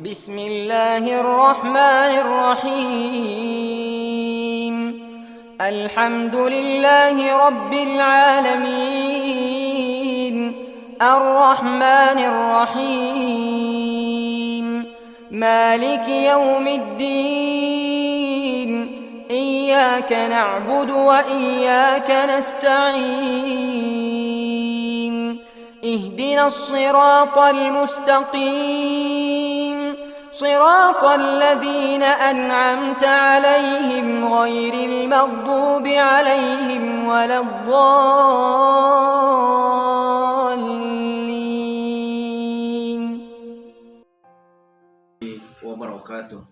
Bismillahirrahmanirrahim. Alhamdulillahi rabbil alamin. Ar-Rahmanir Rahim. Maliki yaumiddin. Iyyaka na'budu wa iyyaka nasta'in. Ihdinas siratal mustaqim. صراط الذين أنعمت عليهم غير المغضوب عليهم ولا الضالين. Wabarakatuh.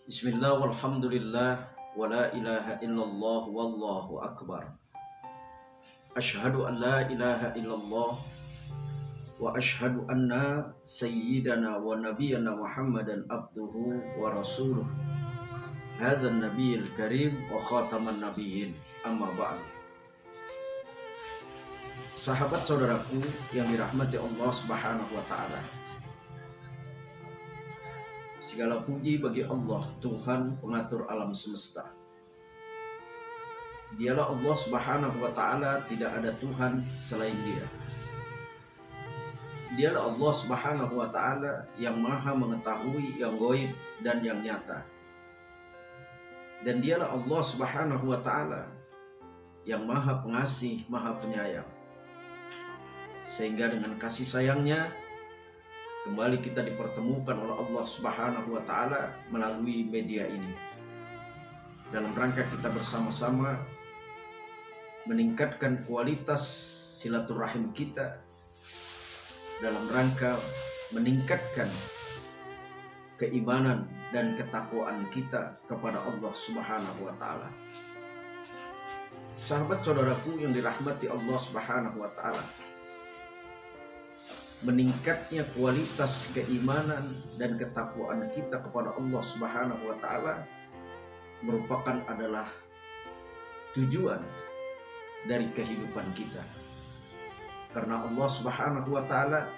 Bismillah walhamdulillah wa la ilaha illallah wallahu akbar. Ashhadu an la ilaha illallah wa ashhadu anna sayyidana wa nabiyyana Muhammadan abduhu wa rasuluh. Hadzal nabiyil karim wa khataman nabiyyin, amma ba'd. Sahabat saudaraku yang dirahmati Allah Subhanahu wa taala. Segala puji bagi Allah, Tuhan pengatur alam semesta. Dialah Allah Subhanahu wa taala, tidak ada Tuhan selain Dia. Dialah Allah Subhanahu wa ta'ala yang maha mengetahui yang gaib dan yang nyata. Dan dialah Allah Subhanahu wa ta'ala yang maha pengasih, maha penyayang. Sehingga dengan kasih sayangnya kembali kita dipertemukan oleh Allah Subhanahu wa ta'ala melalui media ini, dalam rangka kita bersama-sama meningkatkan kualitas silaturahim kita, dalam rangka meningkatkan keimanan dan ketakwaan kita kepada Allah Subhanahu wa taala. Sahabat saudaraku yang dirahmati Allah Subhanahu wa taala, meningkatnya kualitas keimanan dan ketakwaan kita kepada Allah Subhanahu wa taala merupakan adalah tujuan dari kehidupan kita. Karena Allah Subhanahu wa ta'ala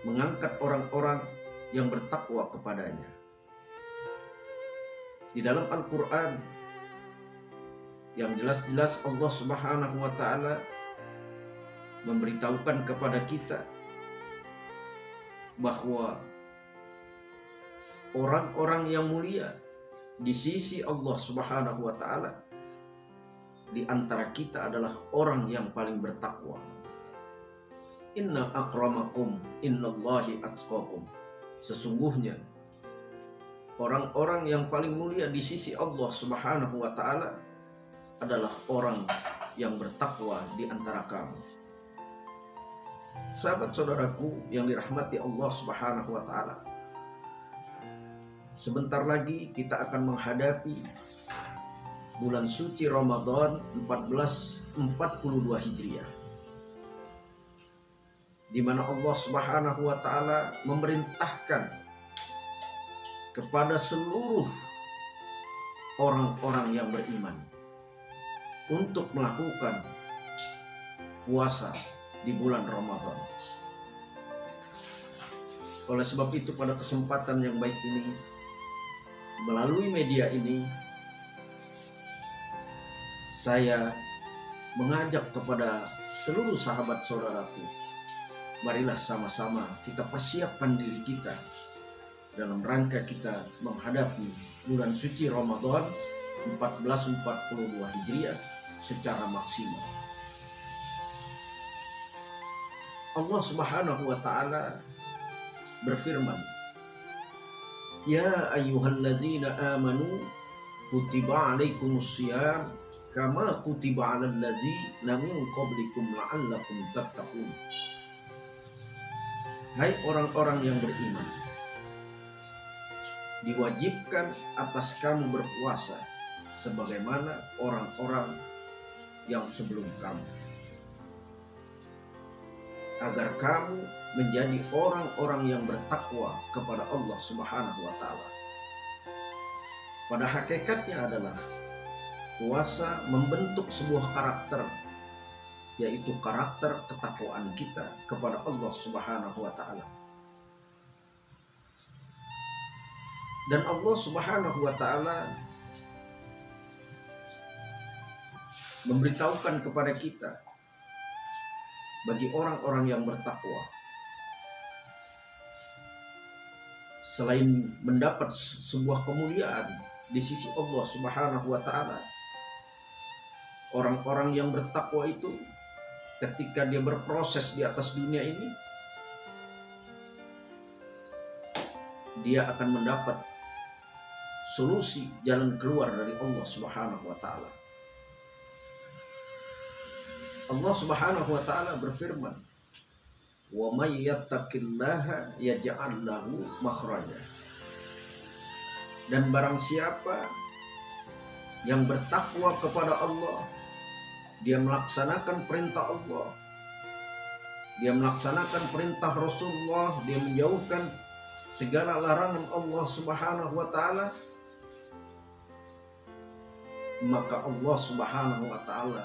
mengangkat orang-orang yang bertakwa kepadanya. Di dalam Al-Quran yang jelas-jelas Allah Subhanahu wa ta'ala memberitahukan kepada kita bahwa orang-orang yang mulia di sisi Allah Subhanahu wa ta'ala di antara kita adalah orang yang paling bertakwa. Inna akramakum innallahi atqakum. Sesungguhnya orang-orang yang paling mulia di sisi Allah Subhanahu wa ta'ala adalah orang yang bertakwa di antara kamu. Sahabat saudaraku yang dirahmati Allah Subhanahu wa ta'ala, sebentar lagi kita akan menghadapi bulan suci Ramadan 1442 Hijriah, di mana Allah Subhanahu wa taala memerintahkan kepada seluruh orang-orang yang beriman untuk melakukan puasa di bulan Ramadan. Oleh sebab itu, pada kesempatan yang baik ini, melalui media ini, saya mengajak kepada seluruh sahabat saudaraku, marilah sama-sama kita persiapkan diri kita dalam rangka kita menghadapi bulan suci Ramadan 1442 Hijriah secara maksimal. Allah Subhanahu wa ta'ala berfirman, Ya ayyuhallazina amanu kutiba alaikumusiyam kama kutiba 'alal ladzina min qablikum la'allakum tattaqun. Hai orang-orang yang beriman, diwajibkan atas kamu berpuasa sebagaimana orang-orang yang sebelum kamu, agar kamu menjadi orang-orang yang bertakwa kepada Allah Subhanahu wa ta'ala. Pada hakikatnya adalah puasa membentuk sebuah karakter yaitu karakter ketakwaan kita kepada Allah Subhanahu wa taala. Dan Allah Subhanahu wa taala memberitahukan kepada kita, bagi orang-orang yang bertakwa, selain mendapat sebuah kemuliaan di sisi Allah Subhanahu wa taala, orang-orang yang bertakwa itu ketika dia berproses di atas dunia ini, dia akan mendapat solusi jalan keluar dari Allah Subhanahu wa taala. Allah Subhanahu wa taala berfirman, "Wa may yattaqillaha yaj'al lahu makhraja." Dan barang siapa yang bertakwa kepada Allah, dia melaksanakan perintah Allah, dia melaksanakan perintah Rasulullah, dia menjauhkan segala larangan Allah Subhanahu wa taala, maka Allah Subhanahu wa taala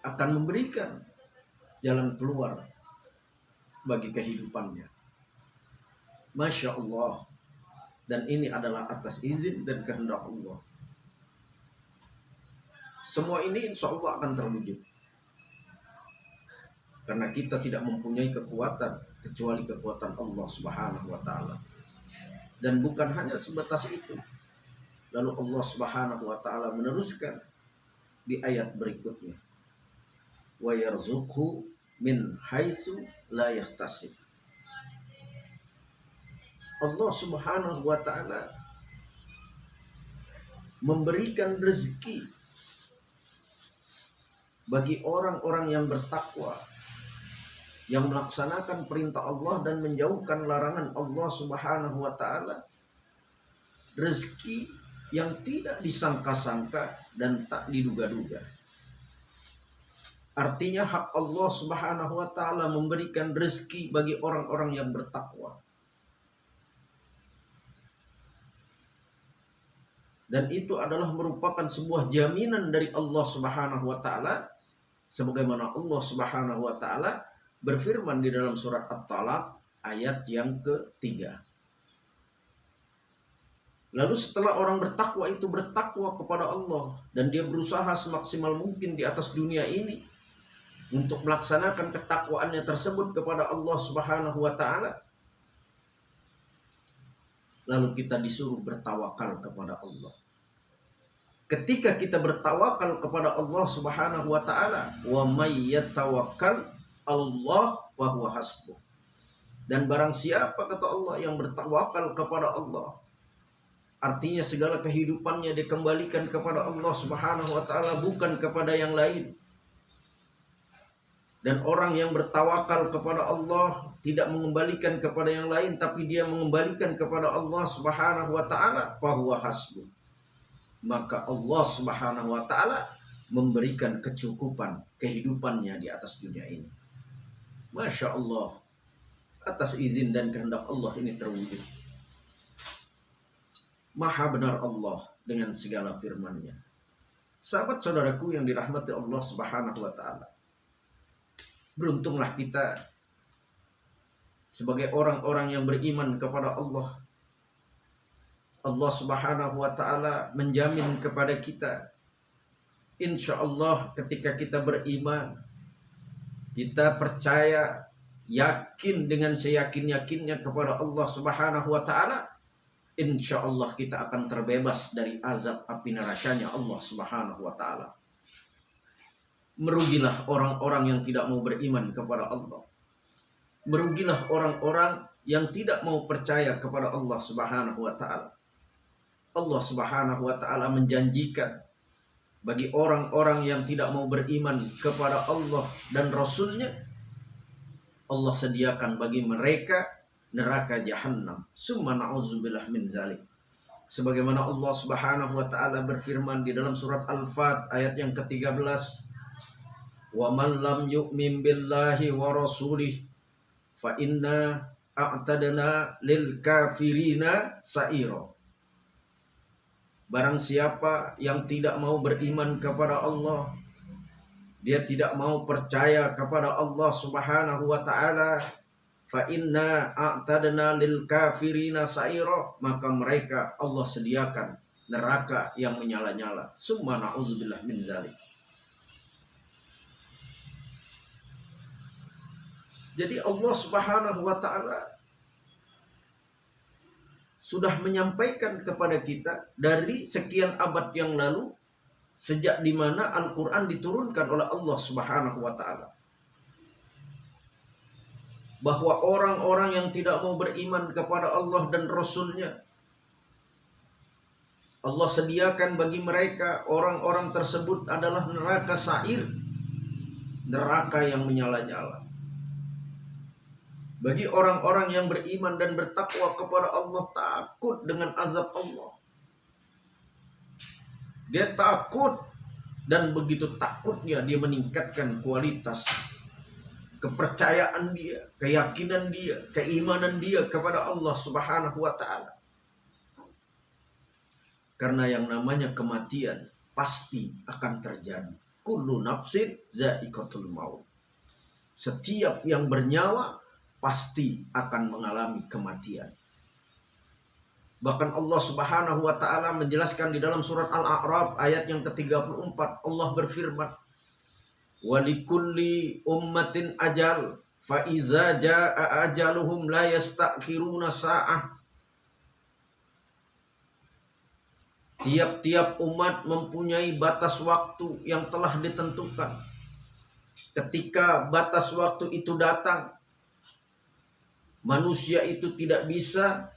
akan memberikan jalan keluar bagi kehidupannya. Masya Allah. Dan ini adalah atas izin dan kehendak Allah. Semua ini insya Allah akan terwujud, karena kita tidak mempunyai kekuatan kecuali kekuatan Allah Subhanahu wa taala. Dan bukan hanya sebatas itu. Lalu Allah Subhanahu wa taala meneruskan di ayat berikutnya, wa yarzuqhu min haitsu la yahtasib. Allah Subhanahu wa taala memberikan rezeki bagi orang-orang yang bertakwa, yang melaksanakan perintah Allah dan menjauhkan larangan Allah Subhanahu wa taala, rezeki yang tidak disangka-sangka dan tak diduga-duga. Artinya hak Allah Subhanahu wa taala memberikan rezeki bagi orang-orang yang bertakwa. Dan itu adalah merupakan sebuah jaminan dari Allah Subhanahu wa taala, sebagaimana Allah Subhanahu wa taala berfirman di dalam surat At-Talaq ayat yang ke-3. Lalu setelah orang bertakwa itu bertakwa kepada Allah dan dia berusaha semaksimal mungkin di atas dunia ini untuk melaksanakan ketakwaannya tersebut kepada Allah Subhanahu wa taala, lalu kita disuruh bertawakal kepada Allah. Ketika kita bertawakal kepada Allah Subhanahu wa taala, wa may yatawakkal Allah wa huwa hasbuh. Dan barang siapa, kata Allah, yang bertawakal kepada Allah, artinya segala kehidupannya dikembalikan kepada Allah Subhanahu wa taala, bukan kepada yang lain. Dan orang yang bertawakal kepada Allah tidak mengembalikan kepada yang lain, tapi dia mengembalikan kepada Allah Subhanahu wa taala, fa huwa hasbuh. Maka Allah Subhanahu wa taala memberikan kecukupan kehidupannya di atas dunia ini. Masya Allah, atas izin dan kehendak Allah ini terwujud. Maha benar Allah dengan segala firman-Nya. Sahabat saudaraku yang dirahmati Allah Subhanahu wa taala, beruntunglah kita sebagai orang-orang yang beriman kepada Allah. Allah Subhanahu wa taala menjamin kepada kita, insya Allah ketika kita beriman, kita percaya, yakin dengan seyakin-yakinnya kepada Allah Subhanahu wa taala, insya Allah kita akan terbebas dari azab api nerakanya Allah Subhanahu wa taala. Merugilah orang-orang yang tidak mau beriman kepada Allah. Merugilah orang-orang yang tidak mau percaya kepada Allah Subhanahu wa taala. Allah Subhanahu wa taala menjanjikan bagi orang-orang yang tidak mau beriman kepada Allah dan Rasul-Nya, Allah sediakan bagi mereka neraka jahanam. Summa na'udzubillah min zalik. Sebagaimana Allah Subhanahu wa taala berfirman di dalam surat Al-Fat ayat yang ke-13, "Wa man lam yu'min billahi wa rasulih fa inna a'tadna lil kafirina sa'ira." Barang siapa yang tidak mau beriman kepada Allah dia tidak mau percaya kepada Allah Subhanahu wa taala, fa inna a'tadna lil kafirina sa'ira, maka mereka Allah sediakan neraka yang menyala-nyala. Summa na'udzubillah min zalik. Jadi Allah Subhanahu wa taala sudah menyampaikan kepada kita dari sekian abad yang lalu, sejak di mana Al-Quran diturunkan oleh Allah Subhanahu wa taala, bahwa orang-orang yang tidak mau beriman kepada Allah dan Rasul-Nya, Allah sediakan bagi mereka, orang-orang tersebut adalah neraka sa'ir, neraka yang menyala-nyala. Bagi orang-orang yang beriman dan bertakwa kepada Allah, takut dengan azab Allah. Dia takut, dan begitu takutnya dia meningkatkan kualitas kepercayaan dia, keyakinan dia, keimanan dia kepada Allah Subhanahu wa taala. Karena yang namanya kematian pasti akan terjadi. Kullu nafsin za'iqatul maut. Setiap yang bernyawa pasti akan mengalami kematian. Bahkan Allah Subhanahu wa taala menjelaskan di dalam surat Al-A'raf ayat yang ke-34, Allah berfirman, "Walikulli ummatin ajal, fa iza jaa ajaluhum la yastakhiruna sa'ah." Tiap-tiap umat mempunyai batas waktu yang telah ditentukan. Ketika batas waktu itu datang, manusia itu tidak bisa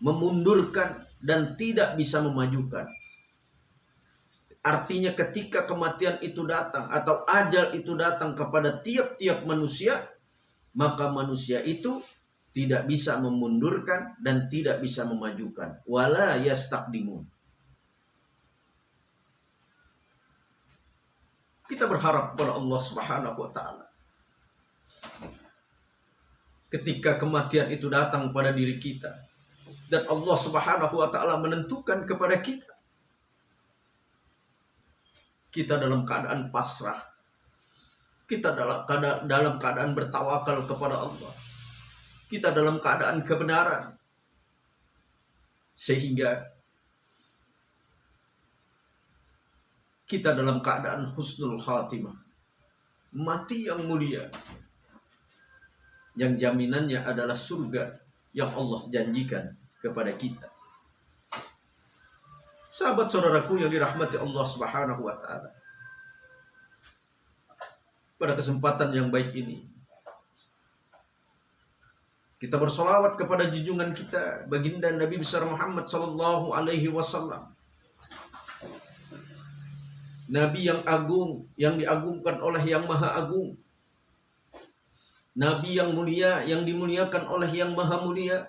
memundurkan dan tidak bisa memajukan. Artinya ketika kematian itu datang atau ajal itu datang kepada tiap-tiap manusia, maka manusia itu tidak bisa memundurkan dan tidak bisa memajukan. Wala yastaqdimun. Kita berharap kepada Allah Subhanahu wa taala, ketika kematian itu datang pada diri kita dan Allah Subhanahu wa taala menentukan kepada kita, kita dalam keadaan pasrah, kita dalam keadaan bertawakal kepada Allah, kita dalam keadaan kebenaran, sehingga kita dalam keadaan husnul khatimah, mati yang mulia, yang jaminannya adalah surga yang Allah janjikan kepada kita. Sahabat saudaraku yang dirahmati Allah Subhanahu wa taala, pada kesempatan yang baik ini kita bersolawat kepada junjungan kita, baginda Nabi besar Muhammad sallallahu alaihi wasallam, Nabi yang agung, yang diagungkan oleh yang maha agung, Nabi yang mulia, yang dimuliakan oleh yang maha mulia.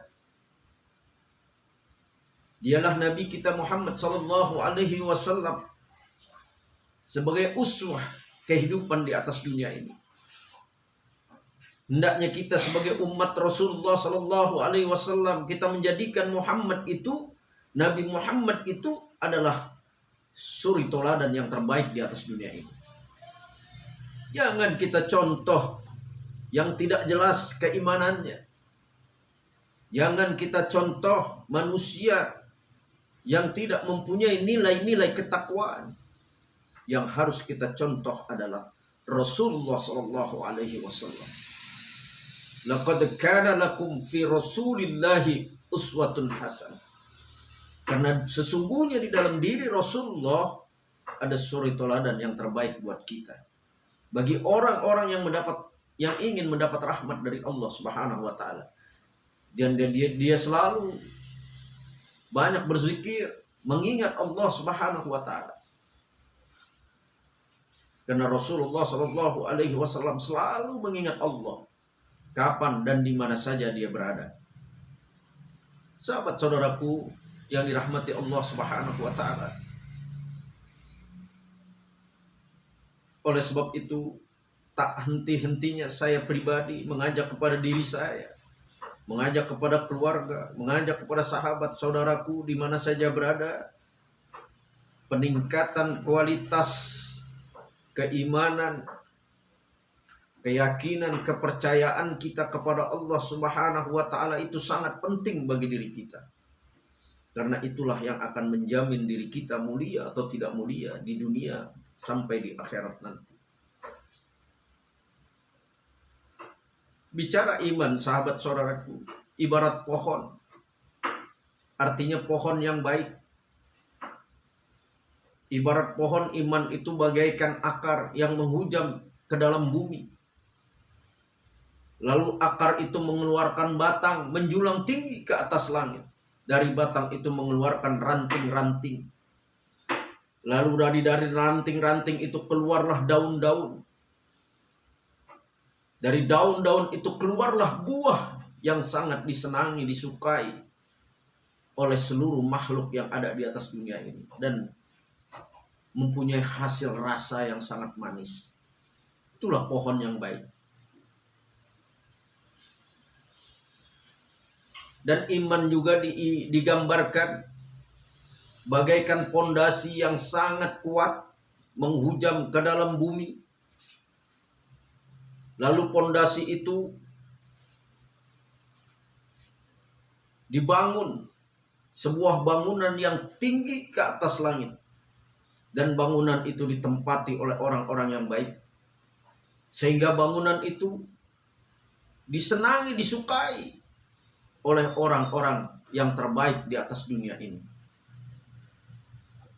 Dialah Nabi kita Muhammad sallallahu alaihi wasallam sebagai uswah kehidupan di atas dunia ini. Hendaknya kita sebagai umat Rasulullah sallallahu alaihi wasallam, kita menjadikan Muhammad itu, Nabi Muhammad itu adalah suri toladan yang terbaik di atas dunia ini. Jangan kita contoh yang tidak jelas keimanannya. Jangan kita contoh manusia yang tidak mempunyai nilai-nilai ketakwaan. Yang harus kita contoh adalah Rasulullah sallallahu alaihi wasallam. Laqad kana lakum fi Rasulillahi uswatun hasanah. Karena sesungguhnya di dalam diri Rasulullah ada suri toladan yang terbaik buat kita. Bagi orang-orang yang ingin mendapat rahmat dari Allah Subhanahu wa taala. Dan dia selalu banyak berzikir, mengingat Allah Subhanahu wa taala. Karena Rasulullah sallallahu alaihi wasallam selalu mengingat Allah kapan dan di mana saja dia berada. Sahabat saudaraku yang dirahmati Allah Subhanahu wa taala. Oleh sebab itu, tak henti-hentinya saya pribadi mengajak kepada diri saya, mengajak kepada keluarga, mengajak kepada sahabat saudaraku di mana saja berada, peningkatan kualitas keimanan, keyakinan, kepercayaan kita kepada Allah Subhanahu wa taala itu sangat penting bagi diri kita. Karena itulah yang akan menjamin diri kita mulia atau tidak mulia di dunia sampai di akhirat nanti. Bicara iman, sahabat saudaraku, ibarat pohon. Artinya pohon yang baik. Ibarat pohon, iman itu bagaikan akar yang menghujam ke dalam bumi. Lalu akar itu mengeluarkan batang menjulang tinggi ke atas langit. Dari batang itu mengeluarkan ranting-ranting. Lalu dari ranting-ranting itu keluarlah daun-daun. Dari daun-daun itu keluarlah buah yang sangat disenangi, disukai oleh seluruh makhluk yang ada di atas dunia ini. Dan mempunyai hasil rasa yang sangat manis. Itulah pohon yang baik. Dan iman juga digambarkan bagaikan pondasi yang sangat kuat menghujam ke dalam bumi. Lalu pondasi itu dibangun, sebuah bangunan yang tinggi ke atas langit. Dan bangunan itu ditempati oleh orang-orang yang baik. Sehingga bangunan itu disenangi, disukai oleh orang-orang yang terbaik di atas dunia ini.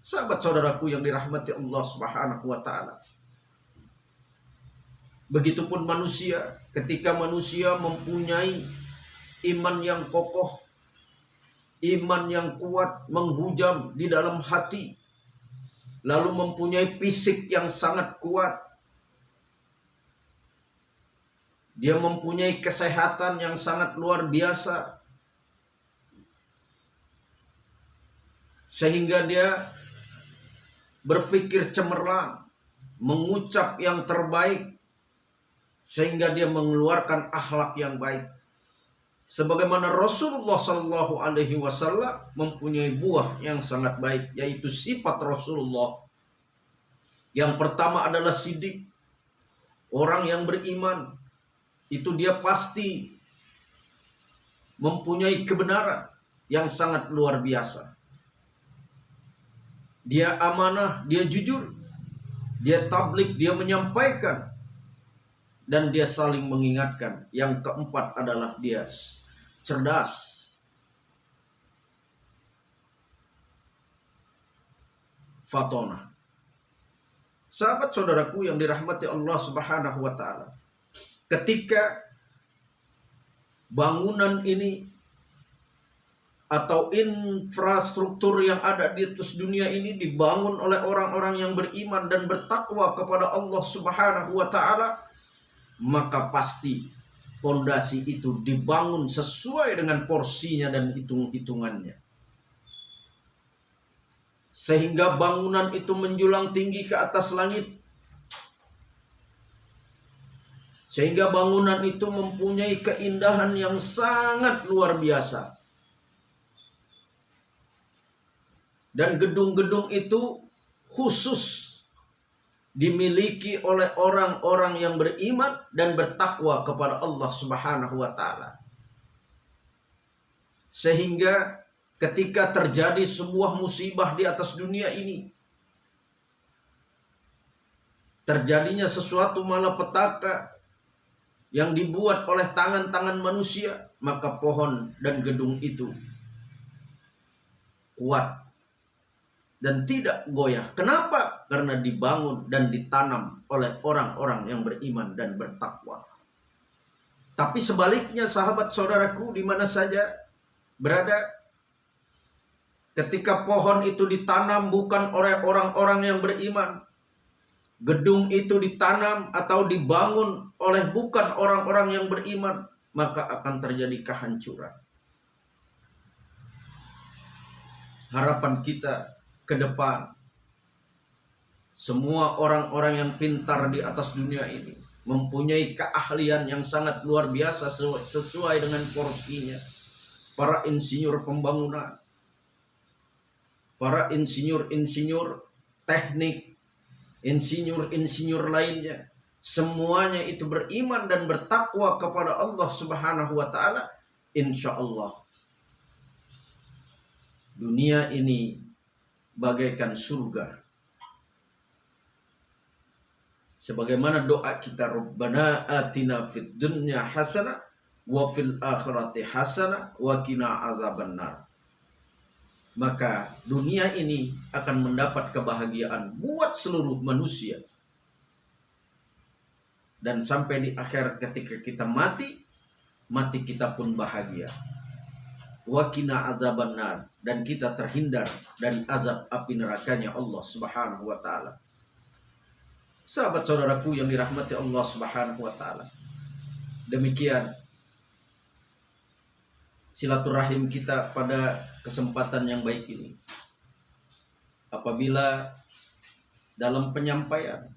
Sahabat saudaraku yang dirahmati Allah Subhanahu wa taala. Begitupun manusia, ketika manusia mempunyai iman yang kokoh, iman yang kuat menghujam di dalam hati, lalu mempunyai fisik yang sangat kuat, dia mempunyai kesehatan yang sangat luar biasa, sehingga dia berpikir cemerlang, mengucap yang terbaik, sehingga dia mengeluarkan akhlak yang baik. Sebagaimana Rasulullah Shallallahu Alaihi Wasallam mempunyai buah yang sangat baik, yaitu sifat Rasulullah. Yang pertama adalah sidik. Orang yang beriman itu dia pasti mempunyai kebenaran yang sangat luar biasa. Dia amanah, dia jujur, dia tabligh, dia menyampaikan, dan dia saling mengingatkan. Yang keempat adalah dia cerdas. Fatona. Sahabat saudaraku yang dirahmati Allah Subhanahu wa taala, ketika bangunan ini atau infrastruktur yang ada di atas dunia ini dibangun oleh orang-orang yang beriman dan bertakwa kepada Allah Subhanahu wa taala, maka pasti pondasi itu dibangun sesuai dengan porsinya dan hitung-hitungannya. Sehingga bangunan itu menjulang tinggi ke atas langit. Sehingga bangunan itu mempunyai keindahan yang sangat luar biasa. Dan gedung-gedung itu khusus dimiliki oleh orang-orang yang beriman dan bertakwa kepada Allah Subhanahu wa taala. Sehingga ketika terjadi sebuah musibah di atas dunia ini, terjadinya sesuatu malapetaka yang dibuat oleh tangan-tangan manusia, maka pohon dan gedung itu kuat dan tidak goyah. Kenapa? Karena dibangun dan ditanam oleh orang-orang yang beriman dan bertakwa. Tapi sebaliknya, sahabat saudaraku di mana saja berada, ketika pohon itu ditanam bukan oleh orang-orang yang beriman, gedung itu ditanam atau dibangun oleh bukan orang-orang yang beriman, maka akan terjadi kehancuran. Harapan kita ke depan, semua orang-orang yang pintar di atas dunia ini mempunyai keahlian yang sangat luar biasa sesuai dengan porsinya. Para insinyur pembangunan, para insinyur-insinyur teknik, insinyur-insinyur lainnya, semuanya itu beriman dan bertakwa kepada Allah Subhanahu wa taala, insya Allah dunia ini bagaikan surga. Sebagaimana doa kita, Rabbana atina fid dunya hasanah wa fil akhirati hasanah wa qina azabannar. Maka dunia ini akan mendapat kebahagiaan buat seluruh manusia. Dan sampai di akhir ketika kita mati kita pun bahagia. Wa qina azabannar, dan kita terhindar dari azab api nerakanya Allah Subhanahu wa taala. Sahabat saudaraku yang dirahmati Allah Subhanahu wa taala, demikian silaturahim kita pada kesempatan yang baik ini. Apabila dalam penyampaian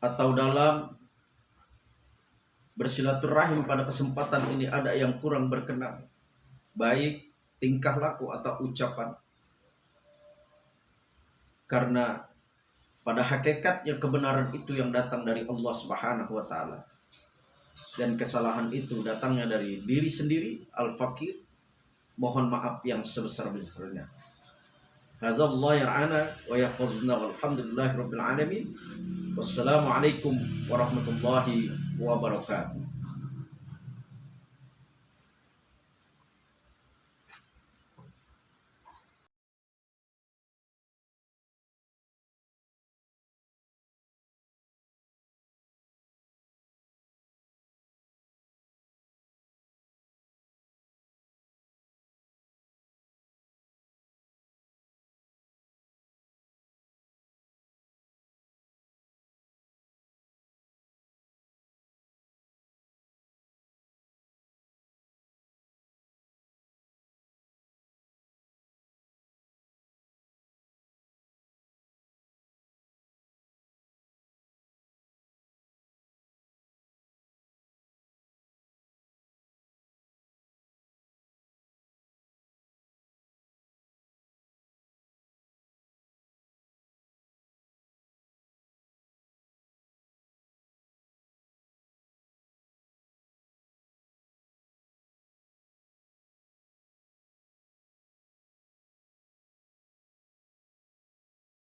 atau dalam bersilaturahim pada kesempatan ini ada yang kurang berkenan, baik tingkah laku atau ucapan, karena pada hakikatnya kebenaran itu yang datang dari Allah Subhanahu wa taala, dan kesalahan itu datangnya dari diri sendiri, al-fakir, mohon maaf yang sebesar-besarnya. Hazallahu yar'ana wa yahfazna walhamdulillahi rabbil alamin. Wassalamualaikum warahmatullahi wabarakatuh.